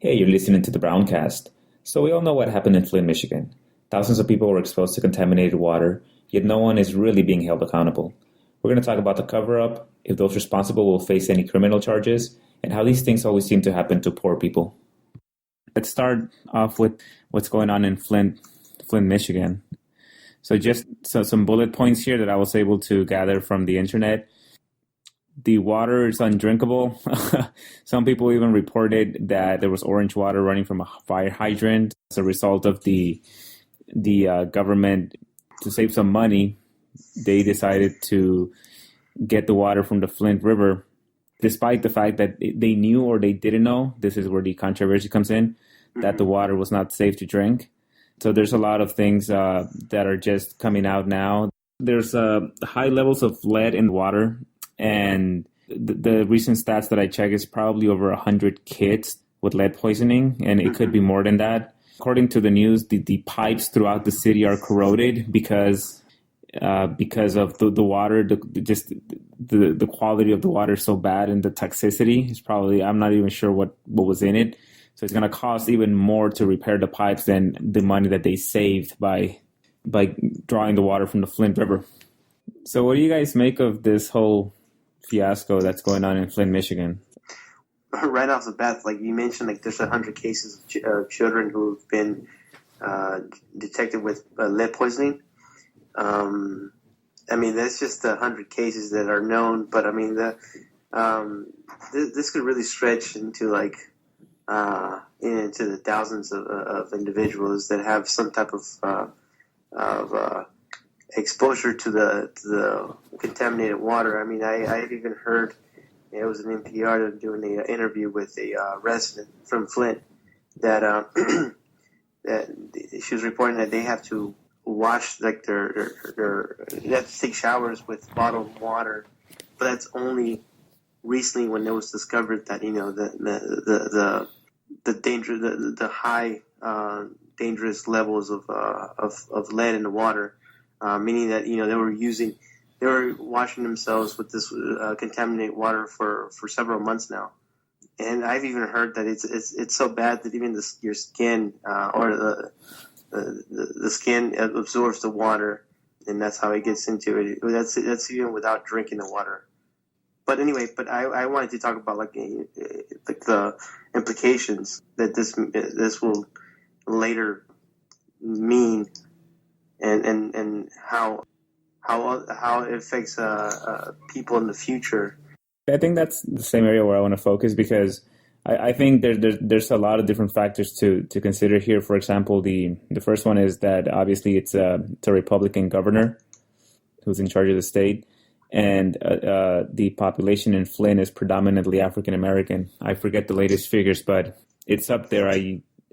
Hey, you're listening to the Browncast. So we all know what happened in Flint, Michigan. Thousands of people were exposed to contaminated water, yet no one is really being held accountable. We're going to talk about the cover-up, if those responsible will face any criminal charges, and how these things always seem to happen to poor people. Let's start off with what's going on in Flint, Michigan. So just some bullet points here that I was able to gather from the internet. The water is undrinkable. Some people even reported that there was orange water running from a fire hydrant as a result of the government, to save some money, they decided to get the water from the Flint River, despite the fact that they knew or they didn't know. This is where the controversy comes in, that the water was not safe to drink. So there's a lot of things that are just coming out now. There's high levels of lead in water. And the recent stats that I checked is probably over 100 kids with lead poisoning, and it could be more than that. According to the news, the pipes throughout the city are corroded because of the water. The quality of the water is so bad, and the toxicity is probably, I'm not even sure what was in it. So it's going to cost even more to repair the pipes than the money that they saved by drawing the water from the Flint River. So what do you guys make of this whole fiasco that's going on in Flint, Michigan? Right off the bat, like you mentioned, like there's 100 cases of children who have been detected with lead poisoning. I mean, that's just 100 cases that are known, but I mean, this could really stretch into into the thousands of individuals that have some type of exposure to the contaminated water. I mean, I've even heard, it was an NPR doing an interview with a resident from Flint that that she was reporting that they have to wash like their they have to take showers with bottled water, but that's only recently when it was discovered that the high dangerous levels of lead in the water. Meaning that they were washing themselves with this contaminated water for several months now, and I've even heard that it's so bad that even your skin or the skin absorbs the water, and that's how it gets into it. That's even without drinking the water. But anyway, I wanted to talk about like the implications that this will later mean. And how it affects people in the future. I think that's the same area where I want to focus, because I think there's a lot of different factors to consider here. For example, the first one is that obviously it's a Republican governor who's in charge of the state, and the population in Flint is predominantly African American. I forget the latest figures, but it's up there.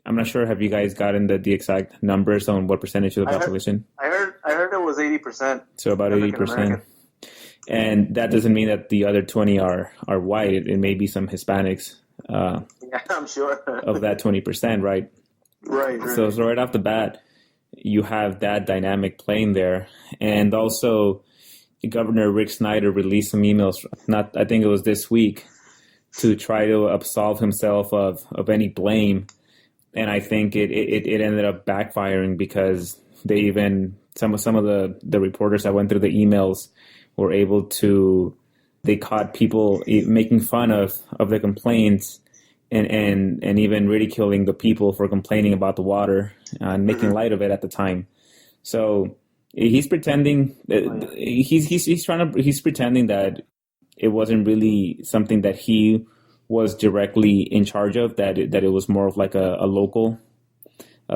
I'm not sure. Have you guys gotten the exact numbers on what percentage of the population? I heard it was 80%. So about 80%. And that doesn't mean that the other 20 are white. It may be some Hispanics. Yeah, I'm sure. Of that 20%, right? Right. So right off the bat, you have that dynamic playing there. And also, Governor Rick Snyder released some emails, I think it was this week, to try to absolve himself of any blame. And I think it ended up backfiring, because they even some of the reporters that went through the emails were able to, they caught people making fun of the complaints and even ridiculing the people for complaining about the water and making light of it at the time. So he's pretending he's pretending that it wasn't really something that he was directly in charge of, that it was more of like a local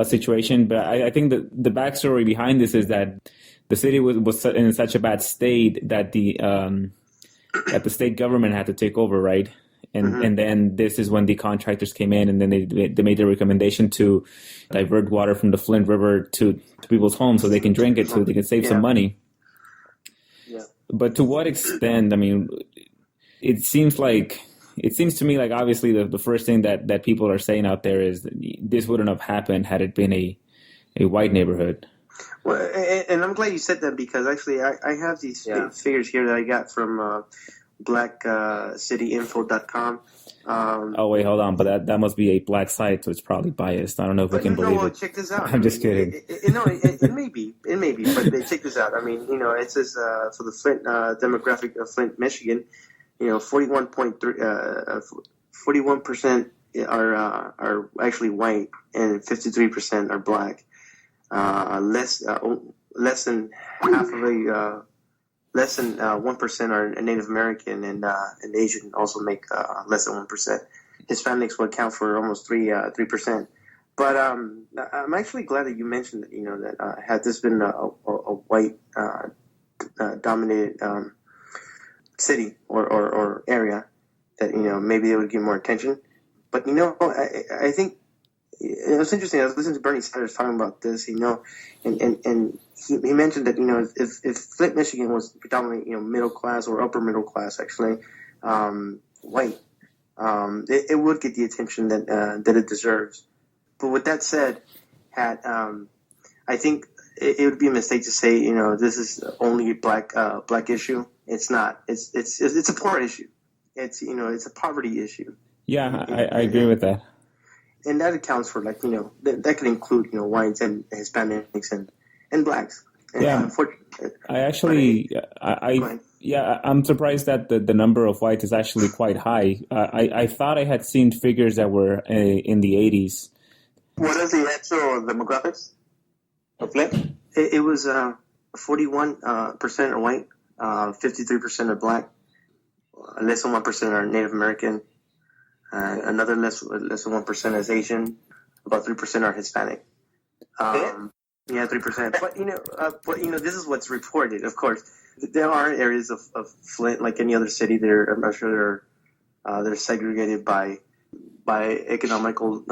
situation. But I think that the backstory behind this is that the city was in such a bad state that the state government had to take over, right? And then this is when the contractors came in, and then they made the recommendation to divert water from the Flint River to people's homes so they can drink it, so they can save some money. Yeah. But to what extent? I mean, it seems to me like obviously the first thing that people are saying out there is that this wouldn't have happened had it been a white neighborhood. Well, and I'm glad you said that, because actually I have these figures here that I got from blackcityinfo.com. Oh wait, hold on, but that must be a black site, so it's probably biased. I don't know if we can believe it. Check this out. I'm just kidding. It may be, but check this out. I mean, it says for the Flint demographic of Flint, Michigan, 41% are actually white and 53% are black. Less than half of less than 1% are Native American, and Asian also make less than 1%. Hispanics will account for almost 3%. But I'm actually glad that you mentioned that, that had this been a white dominated city or area, that maybe they would give more attention. But I think it was interesting. I was listening to Bernie Sanders talking about this, and he mentioned that if Flint, Michigan was predominantly middle class or upper middle class, actually white, it would get the attention that it deserves. But with that said, I think it would be a mistake to say this is only a black issue. It's not. It's a poor issue. It's it's a poverty issue. Yeah, I agree with that. And that accounts for that can include whites and Hispanics and blacks. And yeah, I'm surprised that the number of whites is actually quite high. I thought I had seen figures that were in the 80s. What is the actual demographics of Flint? It was 41% are white, 53% are black, less than 1% are Native American. Another less than 1% is Asian. About 3% are Hispanic. 3%. But this is what's reported. Of course, there are areas of Flint, like any other city. I'm sure they're segregated by economical,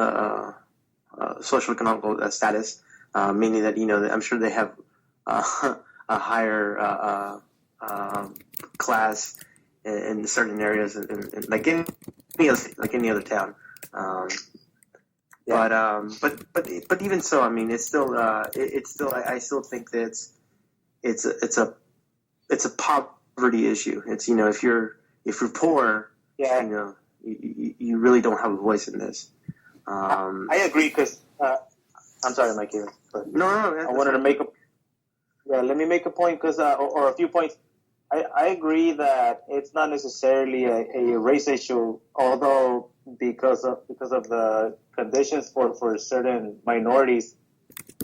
social-economical status, meaning that I'm sure they have a higher class in certain areas, and like any other town. But even so, I mean, it's still I still think that it's a poverty issue. It's if you're poor, you really don't have a voice in this. I agree, because I'm sorry, Mikey. No, I wanted to make let me make a point, because or a few points. I agree that it's not necessarily a race issue, although because of the conditions for certain minorities,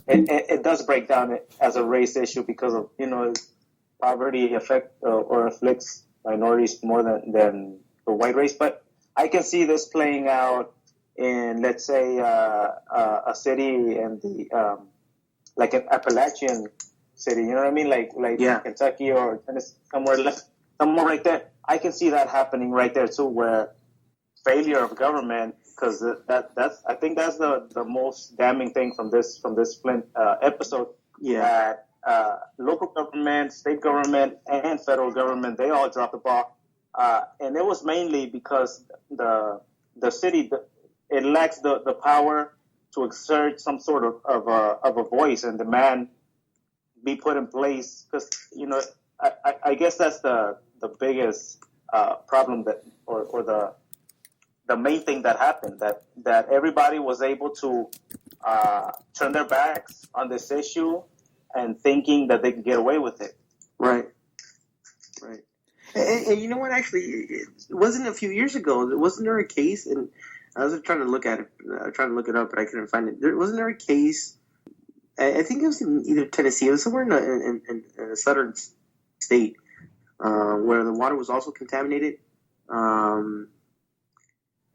it does break down as a race issue, because of poverty afflicts minorities more than the white race. But I can see this playing out in, let's say, a city in the like an Appalachian city, you know what I mean? Like Kentucky or Tennessee, somewhere right there. I can see that happening right there too, where failure of government, because I think that's the most damning thing from this Flint episode. Yeah. That local government, state government, and federal government, they all dropped the ball, and it was mainly because the city it lacks the power to exert some sort of a voice and demand be put in place, because I guess that's the biggest problem or the main thing that happened, that everybody was able to turn their backs on this issue and thinking that they could get away with it. Right. And you know what? Actually, it wasn't a few years ago. Wasn't there a case? And I was trying to look at it, trying to look it up, but I couldn't find it. Wasn't there a case? I think it was in either Tennessee. It was somewhere in a southern state where the water was also contaminated. And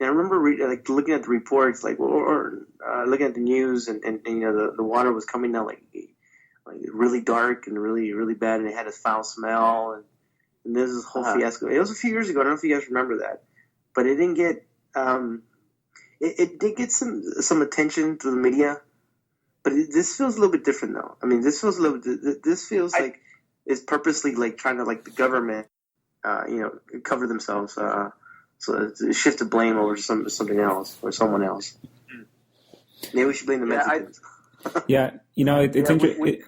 I remember looking at the reports, or looking at the news, and the water was coming out like really dark and really, really bad, and it had a foul smell, and this is whole fiasco. It was a few years ago. I don't know if you guys remember that, but it didn't get it did get some attention through the media. But this feels a little bit different, though. I mean, this feels like it's purposely trying to the government, cover themselves, so to shift the blame over something else or someone else. Maybe we should blame the Mexicans. It's interesting.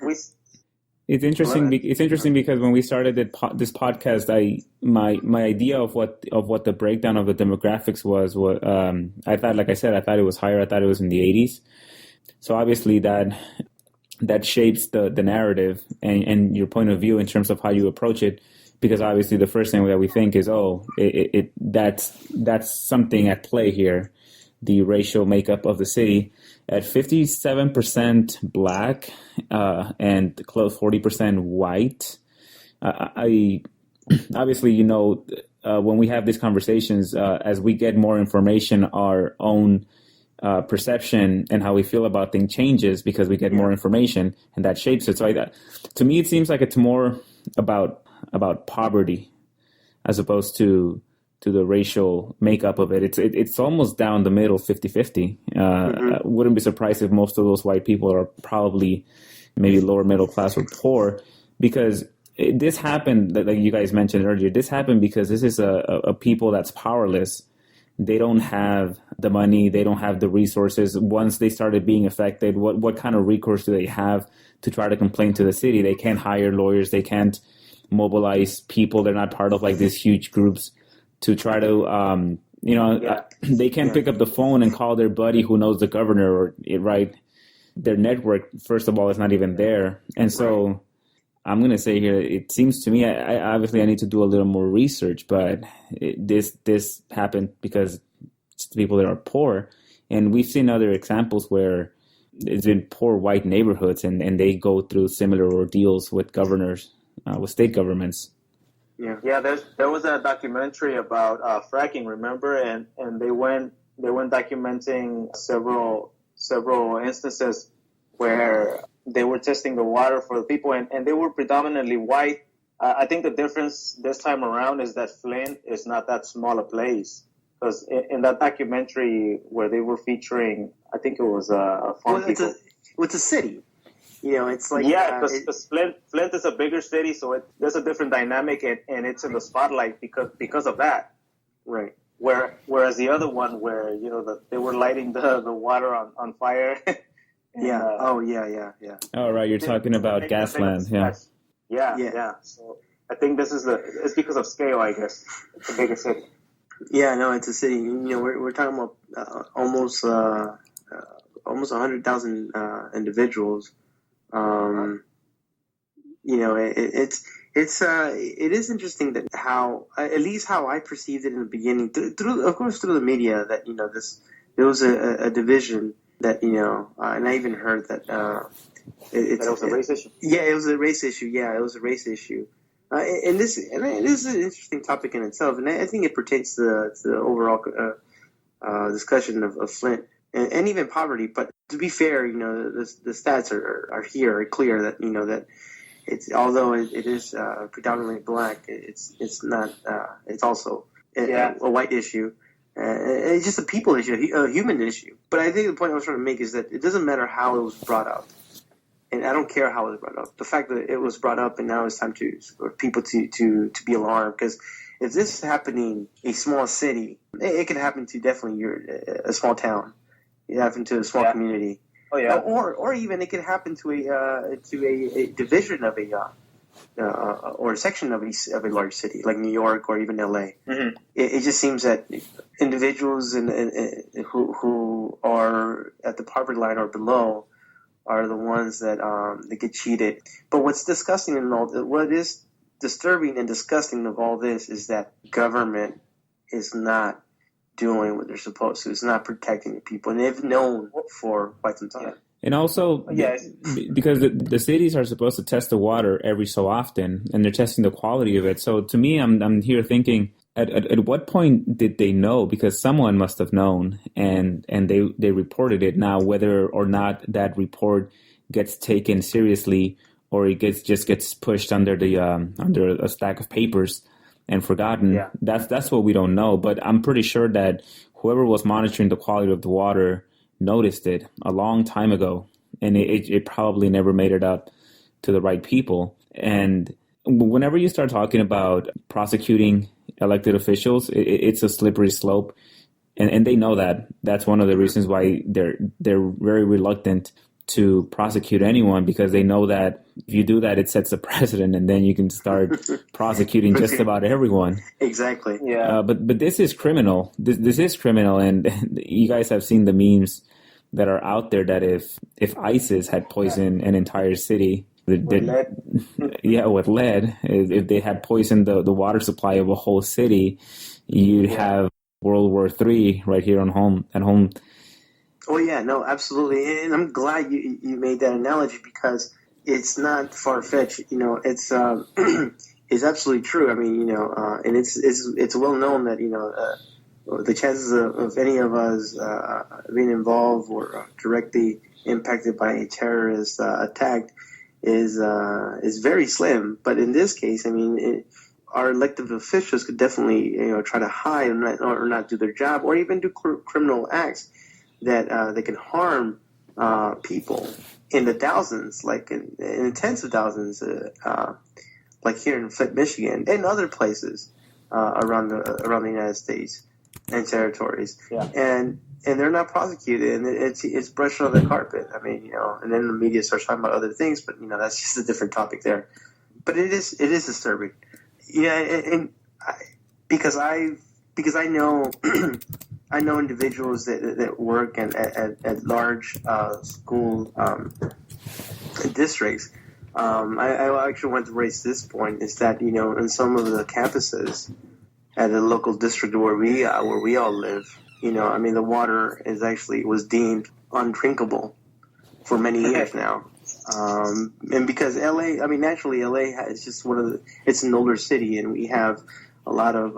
It's interesting. Right. It's interesting because when we started this podcast, my idea of what the breakdown of the demographics was what I thought. Like I said, I thought it was higher. I thought it was in the 80s. So obviously that shapes the narrative and your point of view in terms of how you approach it. Because obviously the first thing that we think is, that's something at play here, the racial makeup of the city. At 57% black and close 40% white, I obviously, when we have these conversations, as we get more information, our own perception and how we feel about things changes because we get more information, and that shapes it. So to me, it seems like it's more about poverty as opposed to the racial makeup of it. It's almost down the middle, 50-50. I wouldn't be surprised if most of those white people are probably maybe lower middle class or poor, because this happened, like you guys mentioned earlier, this happened because this is a people that's powerless. They don't have the money. They don't have the resources. Once they started being affected, what kind of recourse do they have to try to complain to the city? They can't hire lawyers. They can't mobilize people. They're not part of like these huge groups to try to, they can't pick up the phone and call their buddy who knows the governor or right. Their network, first of all, is not even there. And so I'm going to say here, it seems to me, I obviously I need to do a little more research, but this happened because it's the people that are poor. And we've seen other examples where it's been poor white neighborhoods and they go through similar ordeals with governors, with state governments. Yeah. There was a documentary about fracking, remember? And they went documenting several instances where they were testing the water for the people, and they were predominantly white. I think the difference this time around is that Flint is not that small a place, because in that documentary where they were featuring, I think it was farm people. It's a city. It's like because Flint is a bigger city, so there's a different dynamic, and it's in the spotlight because of that. Right. Whereas the other one, where they were lighting the water on fire. And, yeah. Yeah. Oh, right. You're talking about Gasland. Yeah. So I think it's because of scale, I guess. It's a bigger city. Yeah, no, it's a city. We're talking about almost 100,000 individuals. It is interesting that how, at least how I perceived it in the beginning, through the media, that there was a division that and I even heard that it was a race issue. Yeah, it was a race issue. Yeah, it was a race issue. And this is an interesting topic in itself, and I think it pertains to the overall discussion of Flint and even poverty. But to be fair, the stats are clear that that it's, although it is predominantly black, it's not. It's also a white issue. It's just a people issue, a human issue. But I think the point I was trying to make is that it doesn't matter how it was brought up, and I don't care how it was brought up. The fact that it was brought up, and now it's time for people to be alarmed, because if this is happening in a small city, it could happen to definitely a small town. It happened to a small community. Oh yeah. Or even it could happen to a division of or a section of a large city like New York or even LA. Mm-hmm. It just seems that individuals who are at the poverty line or below are the ones that get cheated. But what's disgusting in what is disturbing and disgusting of all this is that government is not doing what they're supposed to. It's not protecting the people, and they've known for quite some time. And also, because the cities are supposed to test the water every so often, and they're testing the quality of it. So to me, I'm here thinking, at what point did they know? Because someone must have known, and they reported it. Now, whether or not that report gets taken seriously, or it just gets pushed under a stack of papers and forgotten, that's what we don't know. But I'm pretty sure that whoever was monitoring the quality of the water noticed it a long time ago, and it probably never made it up to the right people. And whenever you start talking about prosecuting elected officials, it's a slippery slope, and they know that. That's one of the reasons why they're very reluctant to prosecute anyone because they know that if you do that, it sets a precedent, and then you can start prosecuting just about everyone. Exactly. Yeah. But this is criminal. This is criminal, and you guys have seen the memes that are out there that if ISIS had poisoned an entire city, With lead. with lead, if they had poisoned the water supply of a whole city, you'd have World War III right here at home. Oh yeah, no, absolutely, and I'm glad you made that analogy because it's not far fetched. It's it's absolutely true. I mean, and it's well known that the chances of any of us being involved or directly impacted by a terrorist attack is very slim. But in this case, I mean, our elected officials could definitely try to hide or not do their job or even do criminal acts that they can harm people in the thousands, like in the tens of thousands, like here in Flint, Michigan, and other places around the United States and territories. Yeah. And they're not prosecuted, and it's brushed under the carpet. I mean, and then the media starts talking about other things, but that's just a different topic there. But it is disturbing. Yeah, because I know. I know individuals that work at large school districts. I actually want to raise this point: is that in some of the campuses at the local district where we all live, I mean, the water was deemed undrinkable for many years now. And because LA, I mean, naturally LA is just it's an older city, and we have a lot of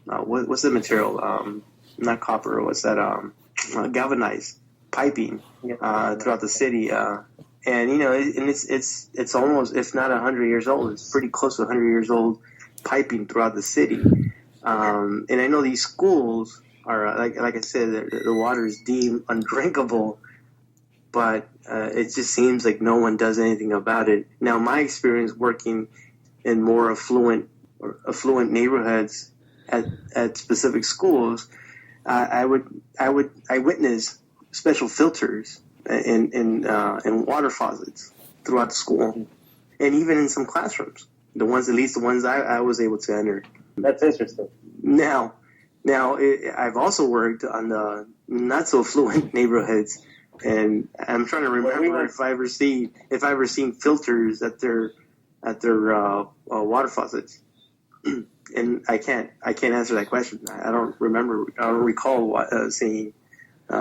what's the material? Not copper. What's that? Galvanized piping throughout the city, and it's almost, if not 100 years old, it's pretty close to 100 years old piping throughout the city. And I know these schools are like I said, the water is deemed undrinkable, but it just seems like no one does anything about it. Now, my experience working in more affluent neighborhoods at specific schools. I witness special filters in water faucets throughout the school, and even in some classrooms. The ones I was able to enter. That's interesting. Now, I've also worked on the not so affluent neighborhoods, and I'm trying to remember if I ever seen filters at their water faucets. And I can't answer that question. I don't recall seeing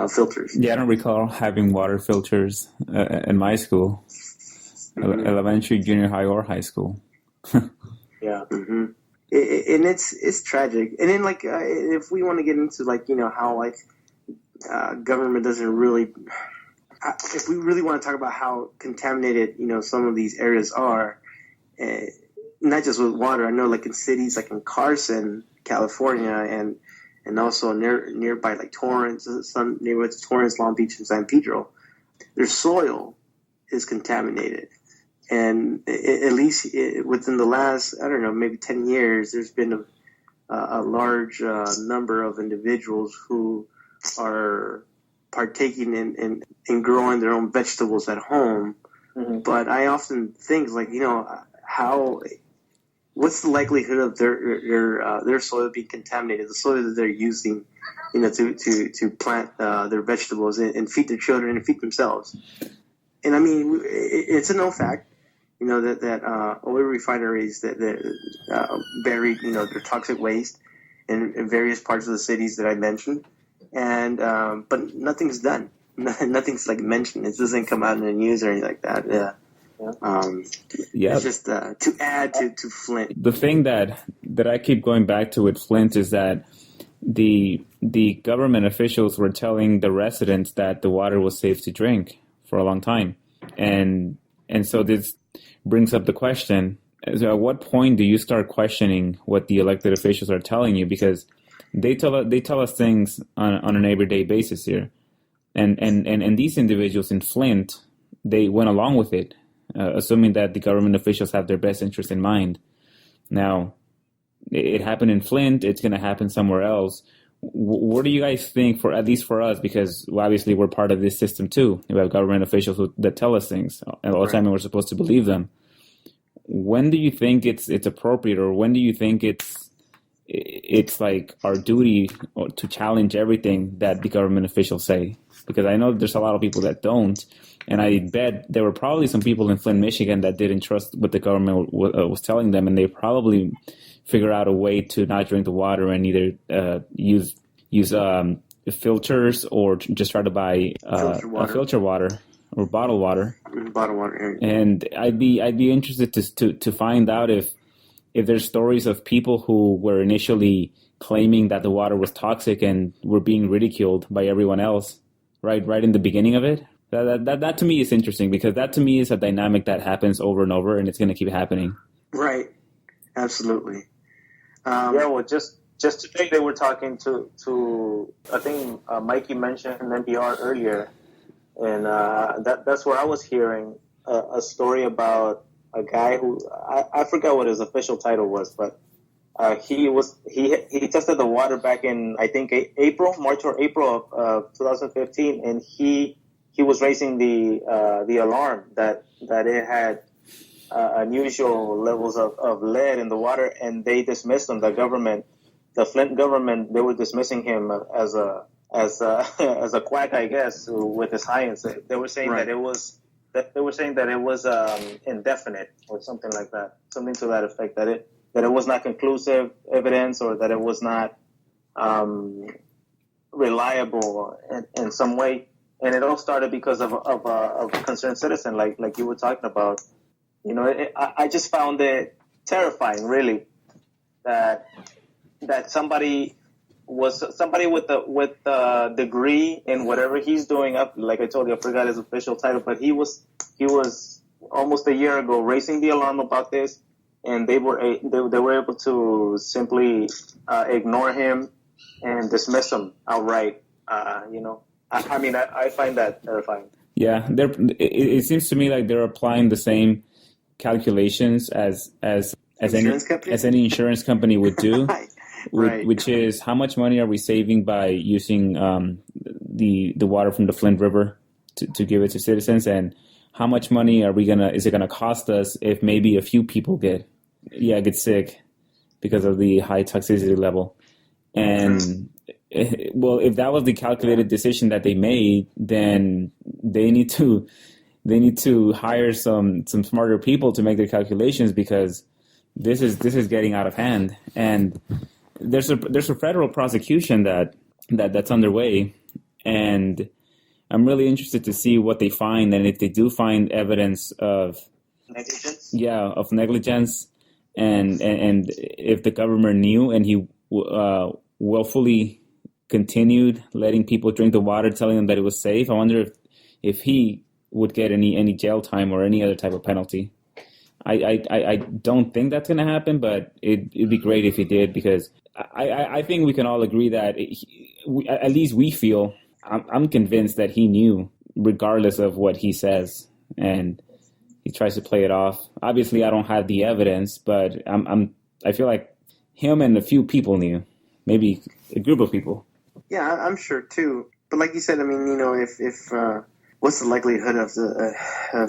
filters. Yeah, I don't recall having water filters in my school, elementary, junior high, or high school. Yeah. Mm-hmm. And it's tragic. And then if we want to get into how government doesn't really, if we really want to talk about how contaminated some of these areas are. Not just with water. I know, in cities like in Carson, California, and also nearby Torrance, some neighborhoods, Torrance, Long Beach, and San Pedro, their soil is contaminated. And at least within the last, I don't know, maybe 10 years, there's been a large number of individuals who are partaking in growing their own vegetables at home. Mm-hmm. But I often think, what's the likelihood of their soil being contaminated? The soil that they're using, to plant their vegetables and feed their children and feed themselves. And I mean, it's a known fact, that oil refineries that buried, their toxic waste in various parts of the cities that I mentioned, and but nothing's done. Nothing's mentioned. It doesn't come out in the news or anything like that. Yeah. It's just to add to Flint. The thing that I keep going back to with Flint is that the government officials were telling the residents that the water was safe to drink for a long time, and so this brings up the question: at what point do you start questioning what the elected officials are telling you? Because they tell us things on an everyday basis here, and these individuals in Flint, they went along with it. Assuming that the government officials have their best interest in mind. Now, it happened in Flint. It's going to happen somewhere else. what do you guys think, for at least for us, because obviously we're part of this system too. We have government officials that tell us things, and all the time we're supposed to believe them. When do you think it's appropriate, or when do you think it's like our duty to challenge everything that the government officials say? Because I know there's a lot of people that don't, and I bet there were probably some people in Flint, Michigan that didn't trust what the government was telling them, and they probably figure out a way to not drink the water and either use filters or just try to buy filter water or bottled water. Bottled water. And I'd be interested to find out if there's stories of people who were initially claiming that the water was toxic and were being ridiculed by everyone else right in the beginning of it. That to me is interesting, because that to me is a dynamic that happens over and over, and it's going to keep happening. Right. Absolutely. Just today they were talking to I think Mikey mentioned NPR earlier, and that's where I was hearing a story about a guy who I forgot what his official title was, but he tested the water back in, I think, March or April of 2015, and he was raising the alarm that it had unusual levels of lead in the water, and they dismissed him. The Flint government, they were dismissing him as a quack, I guess, with his science. They were saying that it was indefinite or something like that, something to that effect. That it was not conclusive evidence, or that it was not reliable in some way. And it all started because of a concerned citizen, like you were talking about. You know, I just found it terrifying, really, that somebody with the degree in whatever he's doing up. Like I told you, I forgot his official title, but he was almost a year ago raising the alarm about this, and they were able to simply ignore him and dismiss him outright. I find that terrifying. Yeah, it seems to me like they're applying the same calculations as any insurance company would do, right. Which is, how much money are we saving by using the water from the Flint River to give it to citizens, and how much money is it gonna cost us if maybe a few people get sick because of the high toxicity level? And well, if that was the calculated decision that they made, then they need to hire some smarter people to make their calculations, because this is getting out of hand. And there's a federal prosecution that's underway, and I'm really interested to see what they find, and if they do find evidence of negligence. Yeah, of negligence, and if the government knew and he willfully continued letting people drink the water, telling them that it was safe. I wonder if he would get any jail time or any other type of penalty. I don't think that's going to happen, but it'd be great if he did, because I think we can all agree that at least we feel, I'm convinced that he knew, regardless of what he says, and he tries to play it off. Obviously, I don't have the evidence, but I feel like him and a few people knew, maybe a group of people. Yeah, I'm sure too. But like you said, I mean, you know, if what's the likelihood of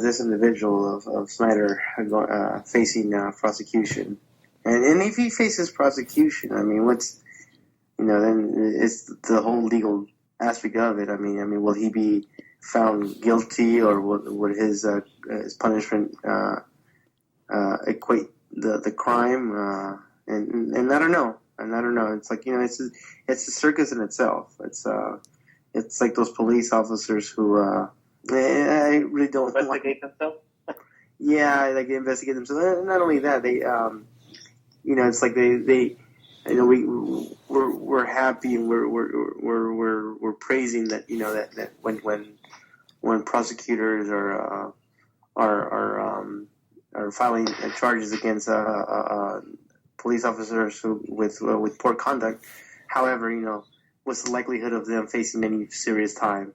this individual of Snyder facing prosecution? And if he faces prosecution, I mean, then it's the whole legal aspect of it. I mean, will he be found guilty, or would his punishment equate the crime? And I don't know. It's like, you know, it's a circus in itself. It's like those police officers who I really don't investigate themselves. Yeah, like they investigate themselves. Not only that, they it's like they we're happy, and we're praising that, you know, that when prosecutors are filing charges against police officers with poor conduct. However, you know, what's the likelihood of them facing any serious time?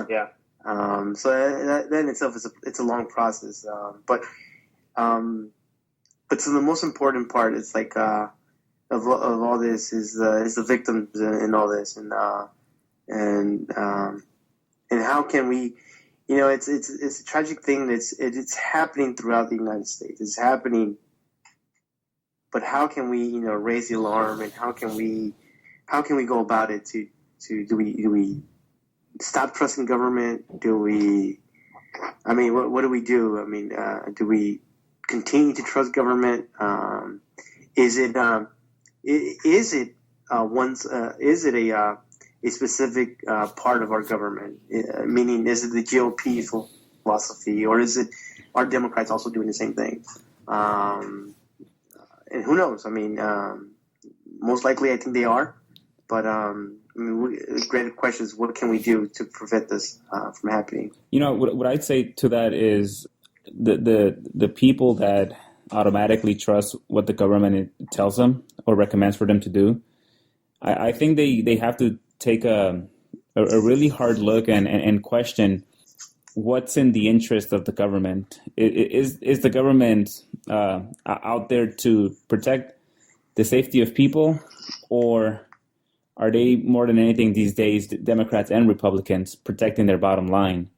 Yeah. So that in itself it's a long process. But so the most important part is like the of all this is the victims in all this, and how can we, it's a tragic thing it's happening throughout the United States. It's happening, but how can we raise the alarm, and how can we go about it to do we stop trusting government? What do we do? Do we continue to trust government? Is it a specific part of our government? Meaning, is it the GOP philosophy, or is it are Democrats also doing the same thing? And who knows? Most likely, I think they are. But the great question is, what can we do to prevent this from happening? What I'd say to that is the people that automatically trust what the government tells them or recommends for them to do, I think they have to take a really hard look and question what's in the interest of the government. Is the government out there to protect the safety of people, or are they, more than anything these days, Democrats and Republicans, protecting their bottom line,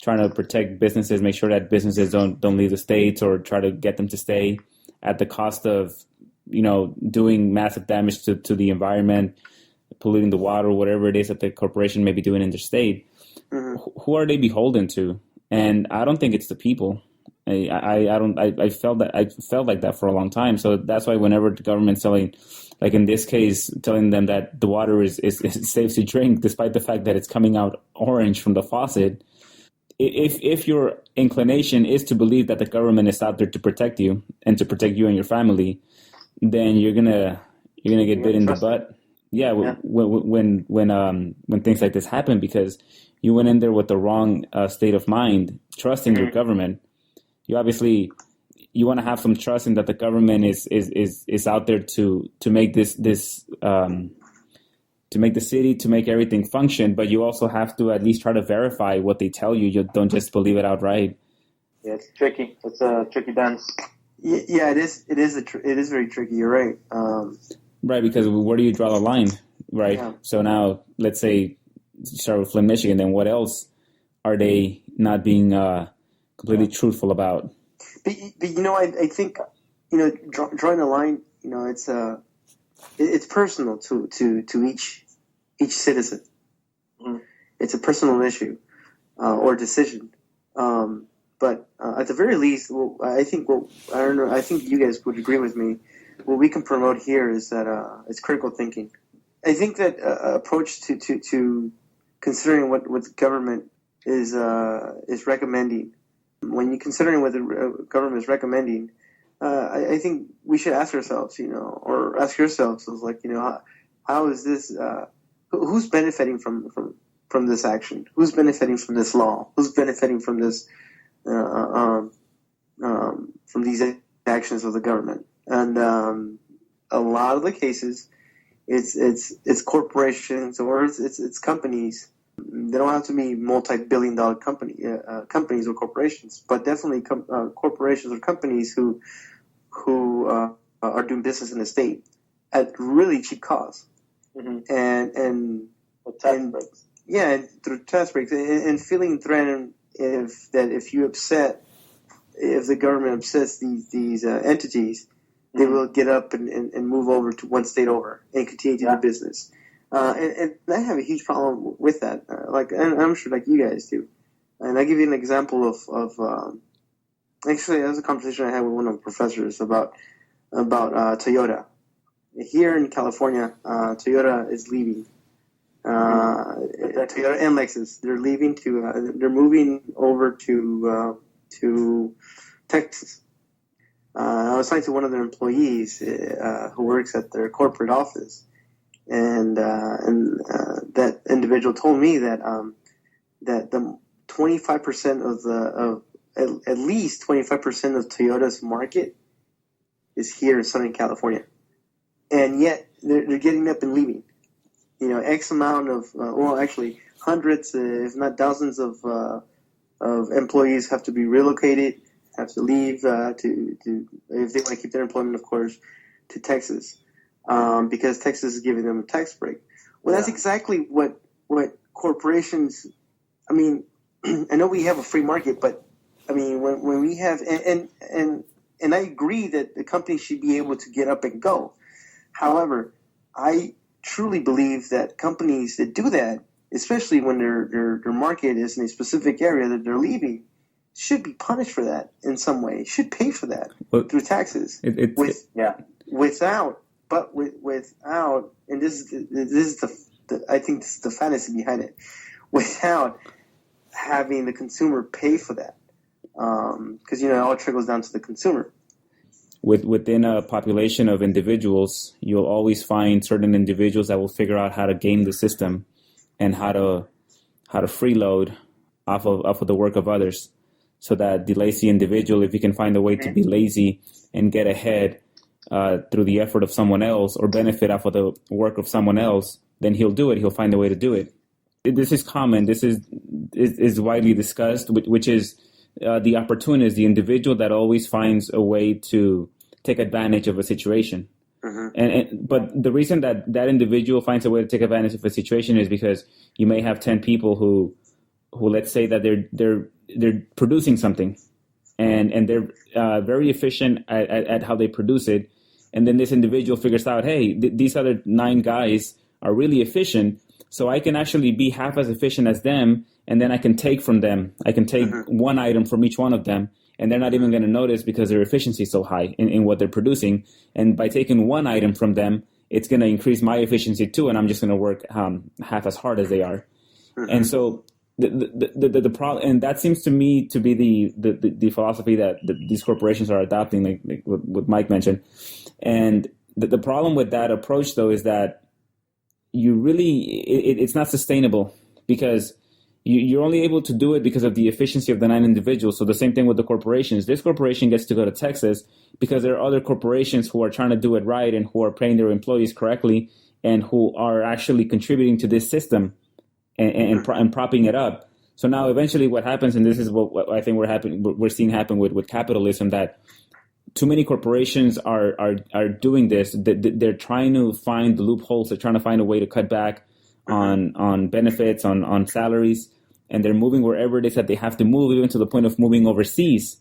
trying to protect businesses, make sure that businesses don't leave the states, or try to get them to stay at the cost of, doing massive damage to the environment, polluting the water, whatever it is that the corporation may be doing in their state? Mm-hmm. Who are they beholden to? And I don't think it's the people. I felt like that for a long time. So that's why whenever the government's telling, like in this case, telling them that the water is safe to drink, despite the fact that it's coming out orange from the faucet, if your inclination is to believe that the government is out there to protect you and to protect you and your family, then you're gonna get bit in the butt. Yeah, when things like this happen, because you went in there with the wrong state of mind, trusting your government. You obviously want to have some trust in that the government is out there to make this to make the city, to make everything function, but you also have to at least try to verify what they tell you. You don't just believe it outright. Yeah, it's tricky. It's a tricky dance. Yeah, it is. It is very tricky. You're right. Right, because where do you draw the line, right? Yeah. So now, let's say, start with Flint, Michigan. Then what else are they not being completely truthful about? But I think drawing the line, it's personal to each citizen. Mm-hmm. It's a personal issue or decision. But at the very least, I think you guys would agree with me. What we can promote here is that it's critical thinking. I think that approach to considering what the government is recommending. When you're considering what the government is recommending, I think we should ask ourselves, or ask yourselves, how is this? Who's benefiting from this action? Who's benefiting from this law? Who's benefiting from this? From these actions of the government? And a lot of the cases, it's corporations or it's companies. They don't have to be multi-billion-dollar companies or corporations, but definitely corporations or companies who are doing business in the state at really cheap cost, mm-hmm. and tax breaks. Yeah, and through tax breaks and feeling threatened if the government upsets these entities, mm-hmm. they will get up and move over to one state over and continue to do business. And I have a huge problem with that. And I'm sure like you guys do. And I'll give you an example of actually, that was a conversation I had with one of the professors about Toyota. Here in California, Toyota is leaving. Toyota and Lexus, they're leaving they're moving over to Texas. I was talking to one of their employees who works at their corporate office, and that individual told me that the 25% at least 25% of Toyota's market is here in Southern California, and yet they're getting up and leaving. X amount of actually hundreds, if not thousands of employees have to be relocated, have to leave to if they want to keep their employment, of course, to Texas. because Texas is giving them a tax break. Well, that's exactly what corporations. I mean, I know we have a free market, but I mean, when we have and I agree that the company should be able to get up and go. However, I truly believe that companies that do that, especially when their market is in a specific area that they're leaving, should be punished for that in some way. Should pay for that through taxes. Without, and this is I think this is the fantasy behind it. Without having the consumer pay for that, because it all trickles down to the consumer. Within a population of individuals, you'll always find certain individuals that will figure out how to game the system and how to freeload off of the work of others, so that the lazy individual, if he can find a way to be lazy and get ahead through the effort of someone else or benefit off of the work of someone else, then he'll do it. He'll find a way to do it. This is common. This is widely discussed, which is the opportunist, the individual that always finds a way to take advantage of a situation. But the reason that individual finds a way to take advantage of a situation is because you may have 10 people who let's say that they're producing something and they're very efficient at how they produce it. And then this individual figures out, hey, these other 9 guys are really efficient, so I can actually be half as efficient as them, and then I can take from them. I can take one item from each one of them, and they're not even going to notice because their efficiency is so high in what they're producing. And by taking one item from them, it's going to increase my efficiency too, and I'm just going to work half as hard as they are. And so the problem, and that seems to me to be the philosophy that these corporations are adopting, like what Mike mentioned. And the problem with that approach, though, is that it's not sustainable, because you're only able to do it because of the efficiency of the 9 individuals. So the same thing with the corporations. This corporation gets to go to Texas because there are other corporations who are trying to do it right and who are paying their employees correctly and who are actually contributing to this system and propping it up. So now eventually what happens, and this is what I think we're seeing happen with capitalism, that too many corporations are doing this. They're trying to find the loopholes. They're trying to find a way to cut back on benefits, on salaries, and they're moving wherever it is that they have to move, even to the point of moving overseas.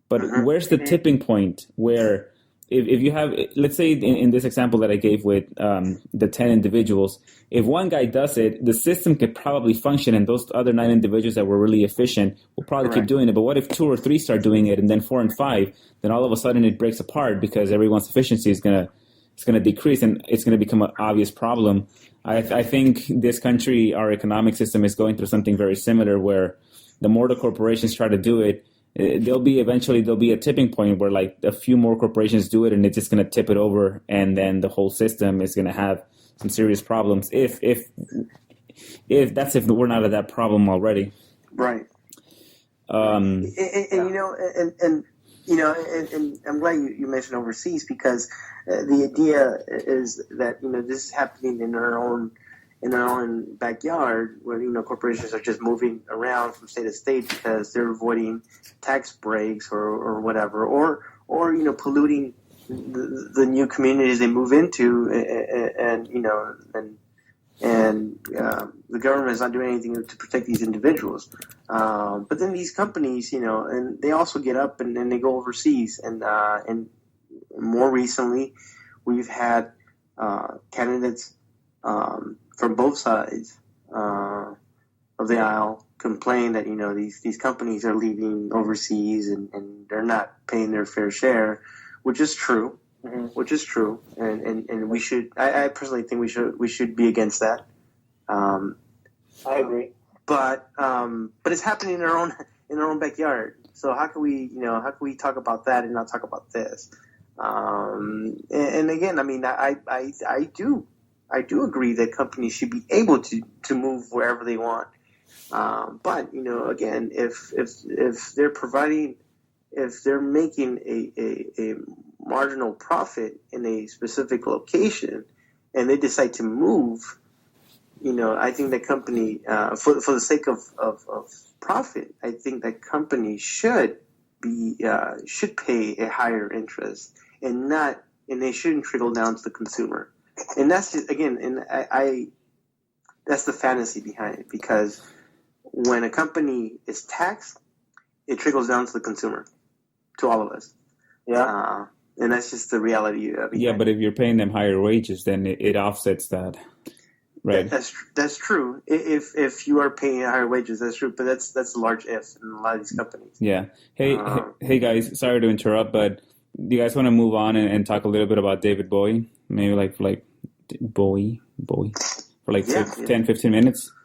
But where's the tipping point where if you have, let's say in this example that I gave with the 10 individuals, if one guy does it, the system could probably function, and those other 9 individuals that were really efficient will probably keep doing it. But what if 2 or 3 start doing it, and then 4 and 5? Then all of a sudden it breaks apart because everyone's efficiency is going to decrease, and it's going to become an obvious problem. I think this country, our economic system, is going through something very similar, where the more the corporations try to do it, there'll be a tipping point where like a few more corporations do it, and it's just going to tip it over, and then the whole system is going to have some serious problems. If we're not at that problem already, right? And I'm glad you mentioned overseas, because the idea is that this is happening in our own backyard, where corporations are just moving around from state to state because they're avoiding tax breaks or whatever, or polluting the new communities they move into, and the government is not doing anything to protect these individuals. But then these companies, and they also get up and they go overseas. And more recently, we've had candidates from both sides of the aisle complain that these companies are leaving overseas and they're not paying their fair share, which is true. Which is true, and we should. I personally think we should be against that. I agree, but it's happening in our own backyard. So how can we talk about that and not talk about this? And again, I mean, I do agree that companies should be able to move wherever they want. But again, if they're making a marginal profit in a specific location, and they decide to move, I think that company, for the sake of profit, I think that company should pay a higher interest, and they shouldn't trickle down to the consumer. And that's just, again, and I that's the fantasy behind it, because when a company is taxed, it trickles down to the consumer, to all of us. Yeah. And that's just the reality of it. Yeah, but if you're paying them higher wages, then it offsets that, right? That's true. If you are paying higher wages, that's true. But that's a large if in a lot of these companies. Yeah. Hey guys, sorry to interrupt, but do you guys want to move on and talk a little bit about David Bowie? Maybe like Bowie for like 10, 15 minutes?